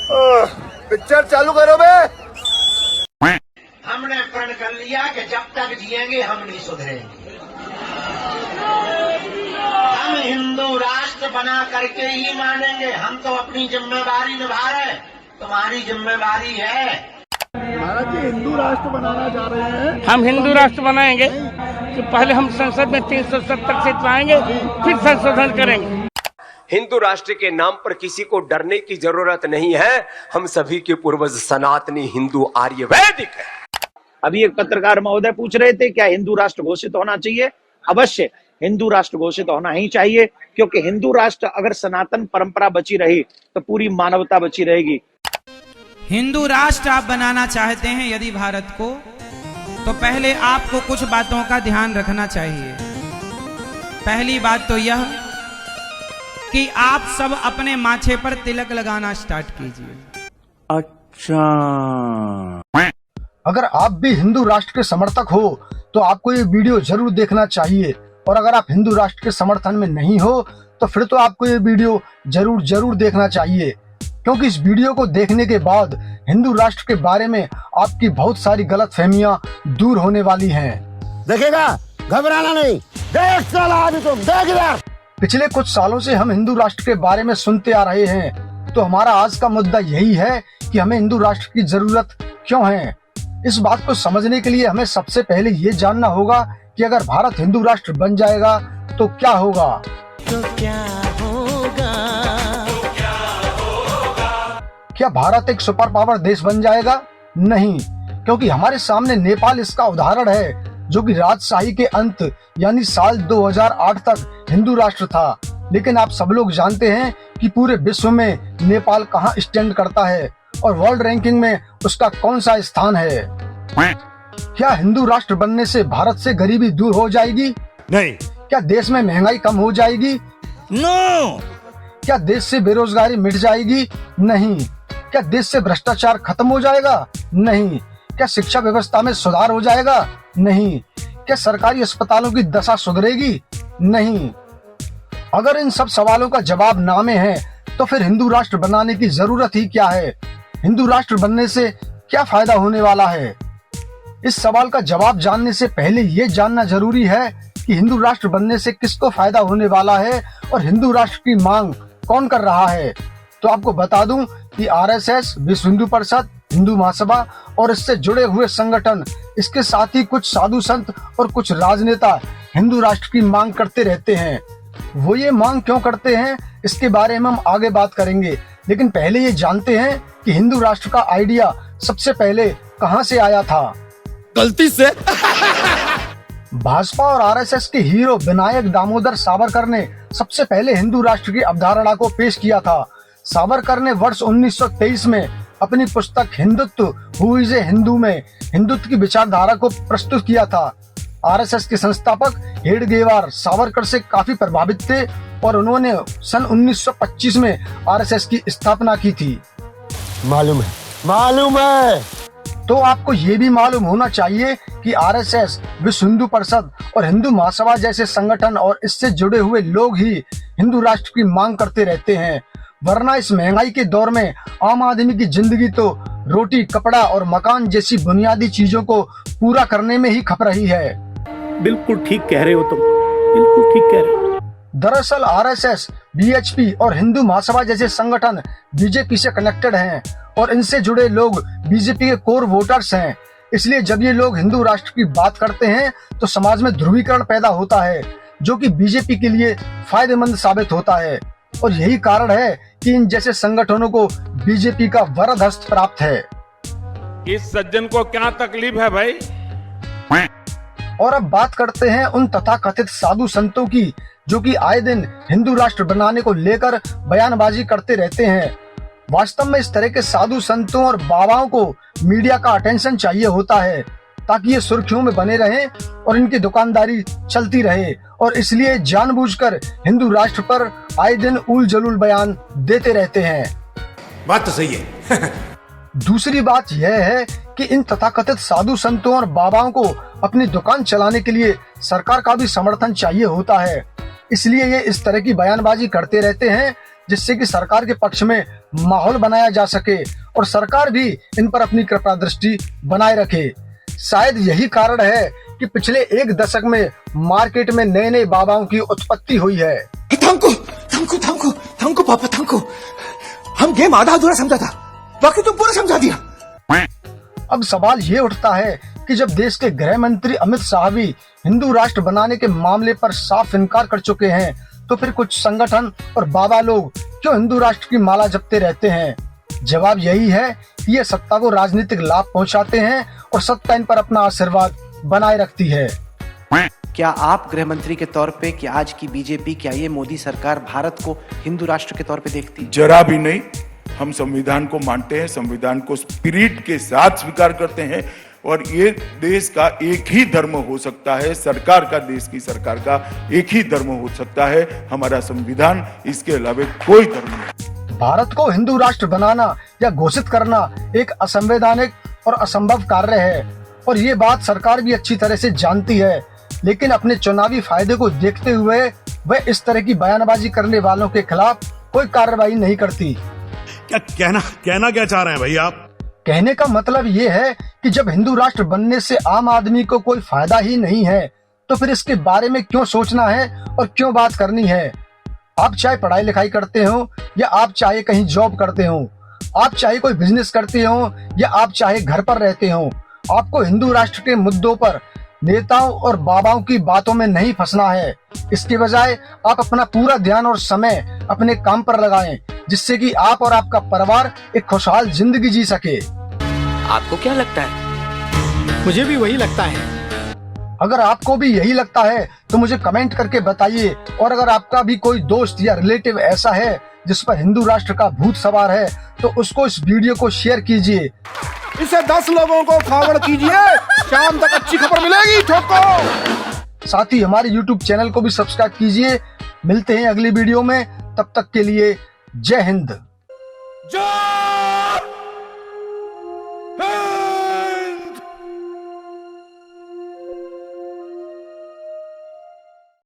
Picture चालू करो बे। हमने प्रण कर लिया कि जब तक जिएंगे हम नहीं सुधरेंगे। हम हिंदू राष्ट्र बना करके ही मानेंगे। हम तो अपनी जिम्मेदारी निभा रहे, तुम्हारी जिम्मेदारी है। महाराज जी हिंदू राष्ट्र बनाना चाह रहे हैं। हम हिंदू राष्ट्र बनाएंगे तो पहले हम संसद में 370 सीट लाएंगे, फिर संशोधन करेंगे। हिंदू राष्ट्र के नाम पर किसी को डरने की जरूरत नहीं है। हम सभी के पूर्वज सनातनी हिंदू आर्य वैदिक है। अभी एक पत्रकार महोदय पूछ रहे थे क्या हिंदू राष्ट्र घोषित होना चाहिए। अवश्य हिंदू राष्ट्र घोषित होना ही चाहिए, क्योंकि हिंदू राष्ट्र अगर सनातन परंपरा बची रही तो पूरी मानवता बची रहेगी। हिंदू राष्ट्र आप बनाना चाहते हैं यदि भारत को, तो पहले आपको कुछ बातों का ध्यान रखना चाहिए। पहली बात तो यह कि आप सब अपने माथे पर तिलक लगाना स्टार्ट कीजिए। अच्छा, अगर आप भी हिंदू राष्ट्र के समर्थक हो तो आपको ये वीडियो जरूर देखना चाहिए, और अगर आप हिंदू राष्ट्र के समर्थन में नहीं हो तो फिर तो आपको ये वीडियो जरूर देखना चाहिए, क्योंकि इस वीडियो को देखने के बाद हिंदू राष्ट्र के बारे में आपकी बहुत सारी गलतफहमियां दूर होने वाली हैं। देखेगा, घबराना नहीं, देख साला अभी तुम देख इधर। पिछले कुछ सालों से हम हिंदू राष्ट्र के बारे में सुनते आ रहे हैं, तो हमारा आज का मुद्दा यही है कि हमें हिंदू राष्ट्र की जरूरत क्यों है। इस बात को समझने के लिए हमें सबसे पहले ये जानना होगा कि अगर भारत हिंदू राष्ट्र बन जाएगा तो क्या होगा। क्या भारत एक सुपर पावर देश बन जाएगा? नहीं, क्योंकि हमारे सामने नेपाल इसका उदाहरण है, जो कि राजशाही के अंत यानी साल 2008 तक हिंदू राष्ट्र था। लेकिन आप सब लोग जानते हैं कि पूरे विश्व में नेपाल कहां स्टैंड करता है और वर्ल्ड रैंकिंग में उसका कौन सा स्थान है। क्या हिंदू राष्ट्र बनने से भारत से गरीबी दूर हो जाएगी? नहीं। क्या देश में महंगाई कम हो जाएगी? नो। क्या देश से बेरोजगारी मिट जाएगी? नहीं। क्या देश से भ्रष्टाचार खत्म हो जाएगा? नहीं। क्या शिक्षा व्यवस्था में सुधार हो जाएगा? नहीं। क्या सरकारी अस्पतालों की दशा सुधरेगी? नहीं। अगर इन सब सवालों का जवाब ना में है तो फिर हिंदू राष्ट्र बनाने की जरूरत ही क्या है? हिंदू राष्ट्र बनने से क्या फायदा होने वाला है? इस सवाल का जवाब जानने से पहले ये जानना जरूरी है कि हिंदू राष्ट्र बनने से किसको फायदा होने वाला है और हिंदू राष्ट्र की मांग कौन कर रहा है। तो आपको बता दूं कि आरएसएस, विश्व हिंदू परिषद, हिंदू महासभा और इससे जुड़े हुए संगठन, इसके साथ ही कुछ साधु संत और कुछ राजनेता हिंदू राष्ट्र की मांग करते रहते हैं। वो ये मांग क्यों करते हैं इसके बारे में हम आगे बात करेंगे, लेकिन पहले ये जानते हैं कि हिंदू राष्ट्र का आइडिया सबसे पहले कहां से आया था। गलती से भाजपा और आरएसएस के हीरो विनायक दामोदर सावरकर ने सबसे पहले हिंदू राष्ट्र की अवधारणा को पेश किया था। सावरकर ने वर्ष 1923 में अपनी पुस्तक Hindutva who is a Hindu में हिंदुत्व की विचारधारा को प्रस्तुत किया था। आरएसएस के संस्थापक हेडगेवार सावरकर से काफी प्रभावित थे और उन्होंने सन 1925 में आरएसएस की स्थापना की थी। मालूम है। तो आपको ये भी मालूम होना चाहिए कि आरएसएस, विश्व हिंदू परिषद और हिंदू महासभा जैसे संगठन और इससे जुड़े हुए लोग ही हिंदू राष्ट्र की मांग करते रहते हैं, वरना इस महंगाई के दौर में आम आदमी की जिंदगी तो रोटी, कपड़ा और मकान जैसी बुनियादी चीजों को पूरा करने में ही खप रही है। बिल्कुल ठीक कह रहे हो तुम, बिल्कुल ठीक कह रहे हो। दरअसल आरएसएस, बीएचपी और हिंदू महासभा जैसे संगठन बीजेपी से कनेक्टेड हैं और इनसे जुड़े लोग बीजेपी के कोर वोटर्स हैं। इसलिए जब ये लोग हिंदू राष्ट्र की बात करते हैं तो समाज में ध्रुवीकरण पैदा होता है, जो कि बीजेपी के लिए फायदेमंद साबित होता है। और यही कारण है कि इन जैसे संगठनों को बीजेपी का वरद हस्त प्राप्त है। इस सज्जन को क्या तकलीफ है भाई? और अब बात करते हैं उन तथाकथित साधु संतों की, जो कि आए दिन हिंदू राष्ट्र बनाने को लेकर बयानबाजी करते रहते हैं। वास्तव में इस तरह के साधु संतों और बाबाओं को मीडिया का अटेंशन चाहिए होता है, ताकि ये सुर्खियों में बने रहें और इनकी दुकानदारी चलती रहे, और इसलिए जानबूझकर हिंदू राष्ट्र पर आए दिन उल जलूल बयान देते रहते हैं। बात तो सही है। दूसरी बात यह है कि इन तथाकथित साधु संतों और बाबाओं को अपनी दुकान चलाने के लिए सरकार का भी समर्थन चाहिए होता है। इसलिए ये इस तरह की बयानबाजी करते रहते हैं जिससे कि सरकार के पक्ष में माहौल बनाया जा सके और सरकार भी इन पर अपनी कृपा दृष्टि बनाए रखे। शायद यही कारण है कि पिछले एक दशक में मार्केट में नए नए बाबाओं की उत्पत्ति हुई है। थैंक पापा थैंक। हम गेम आधा अधूरा समझा था, बाकी तो पूरा समझा दिया। अब सवाल ये उठता है कि जब देश के गृह मंत्री अमित शाह भी हिंदू राष्ट्र बनाने के मामले पर साफ इनकार कर चुके हैं, तो फिर कुछ संगठन और बाबा लोग क्यों हिंदू राष्ट्र की माला जपते रहते हैं? जवाब यही है कि ये सत्ता को राजनीतिक लाभ पहुंचाते हैं और सत्ता इन पर अपना आशीर्वाद बनाए रखती है। क्या आप गृह मंत्री के तौर पे कि आज की बीजेपी, क्या ये मोदी सरकार भारत को हिंदू राष्ट्र के तौर पे देखती है? जरा भी नहीं। हम संविधान को मानते हैं, संविधान को स्पिरिट के साथ स्वीकार करते हैं और ये देश का एक ही धर्म हो सकता है, सरकार का, देश की सरकार का एक ही धर्म हो सकता है, हमारा संविधान, इसके अलावा कोई धर्म नहीं। भारत को हिंदू राष्ट्र बनाना या घोषित करना एक असंवैधानिक और असंभव कार्य है और ये बात सरकार भी अच्छी तरह से जानती है, लेकिन अपने चुनावी फायदे को देखते हुए वह इस तरह की बयानबाजी करने वालों के खिलाफ कोई कार्रवाई नहीं करती। क्या कहना क्या चाह रहे हैं भाई आप? कहने का मतलब ये है कि जब हिंदू राष्ट्र बनने से आम आदमी को कोई फायदा ही नहीं है, तो फिर इसके बारे में क्यों सोचना है और क्यों बात करनी है? आप चाहे पढ़ाई लिखाई करते हो या आप चाहे कहीं जॉब करते हो, आप चाहे कोई बिजनेस करते हो या आप चाहे घर पर रहते हो, आपको हिंदू राष्ट्र के मुद्दों पर नेताओं और बाबाओं की बातों में नहीं फंसना है। इसके बजाय आप अपना पूरा ध्यान और समय अपने काम पर लगाएं, जिससे कि आप और आपका परिवार एक खुशहाल जिंदगी जी सके। आपको क्या लगता है? मुझे भी वही लगता है। अगर आपको भी यही लगता है तो मुझे कमेंट करके बताइए, और अगर आपका भी कोई दोस्त या रिलेटिव ऐसा है जिस पर हिंदू राष्ट्र का भूत सवार है, तो उसको इस वीडियो को शेयर कीजिए। इसे 10 लोगों को फॉरवर्ड कीजिए, शाम तक अच्छी खबर मिलेगी ठोको। साथ ही हमारे YouTube चैनल को भी सब्सक्राइब कीजिए। मिलते हैं अगली वीडियो में, तब तक के लिए जय हिंद। जय